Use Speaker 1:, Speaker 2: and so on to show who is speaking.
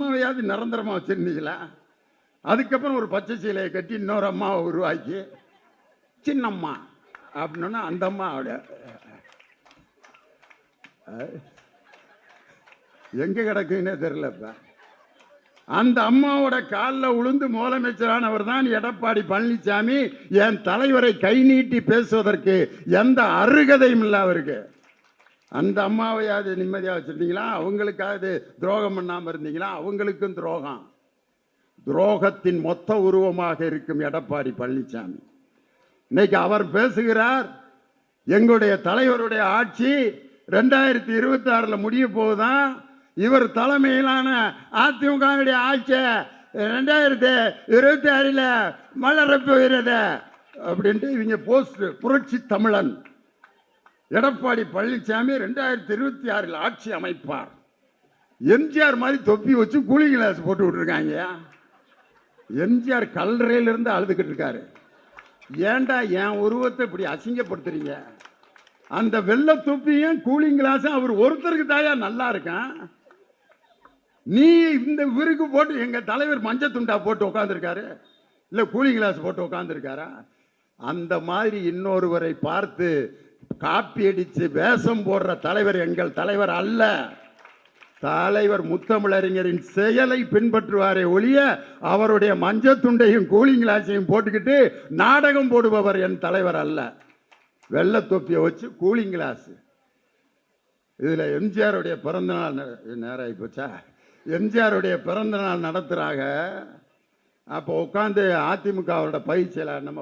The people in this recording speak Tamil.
Speaker 1: அம்மாவையாவது நிரந்தரமா வச்சிருந்தீங்களா? அதுக்கப்புறம் ஒரு பச்சை சீலையை கட்டி இன்னொரு அம்மாவை உருவாக்கி சின்னம்மா அப்படின்னா அந்த அம்மா எங்க கிடக்குன்னே தெரியலப்ப. அந்த அம்மாவோட காலில் உளுந்து முதலமைச்சரானவர் தான் எடப்பாடி பழனிசாமி. என் தலைவரை கை நீட்டி பேசுவதற்கு எந்த அருகதையும் இல்லை அவருக்கு. அந்த அம்மாவையாவது நிம்மதியாக வச்சிருந்தீங்களா? அவங்களுக்காவது துரோகம் பண்ணாமல் இருந்தீங்களா? அவங்களுக்கும் துரோகம். துரோகத்தின் மொத்த உருவமாக இருக்கும் எடப்பாடி பழனிசாமி. இன்னைக்கு அவர் பேசுகிறார், எங்களுடைய தலைவருடைய ஆட்சி 2026 முடிய போகுதான், இவர் தலைமையிலான அதிமுக ஆட்சி 2026 மலர போகிறது அப்படின்ட்டு இவங்க போஸ்ட். புரட்சி தமிழன் எடப்பாடி பழனிசாமி 2026 ஆட்சி அமைப்பார். எம்ஜிஆர் மாதிரி தொப்பி வச்சு கூலிங் கிளாஸ் போட்டு விட்டுருக்காங்க. எம்ஜிஆர் கல்லறையிலிருந்து அழுதுகிட்டு இருக்காரு. ஏண்டா என் உருவத்தை இப்படி அசிங்கப்படுத்துறீங்க? அந்த வெள்ளை தொப்பியும் கூலிங் கிளாஸும் அவர் ஒருத்தருக்கு தாயா நல்லா இருக்கான். நீ இந்த விருக்கு போட்டு எங்க தலைவர் மஞ்சள் துண்டா போட்டு உட்காந்துருக்காரு, இல்ல கூலிங் கிளாஸ் போட்டு உட்காந்துருக்காரா? அந்த மாதிரி இன்னொருவரை பார்த்து காப்பி அடிச்சு வேஷம் போடுற தலைவர் எங்கள் தலைவர் அல்ல. தலைவர் முத்தமிழறிஞரின் செயலை பின்பற்றுவாரே ஒழிய அவருடைய மஞ்சள் துண்டையும் கூலிங் கிளாஸையும் போட்டுக்கிட்டு நாடகம் போடுபவர் என் தலைவர் அல்ல. வெள்ளை தொப்பியை வச்சு கூலிங் கிளாஸ். இதுல எம்ஜிஆருடைய பிறந்த நாள் நேரம் ஆகி போச்சா? எம்ஜிஆருடைய பிறந்த நாள் நடத்துறாங்க. அப்போ உட்காந்து அதிமுகவோட பயிற்சியில் நம்ம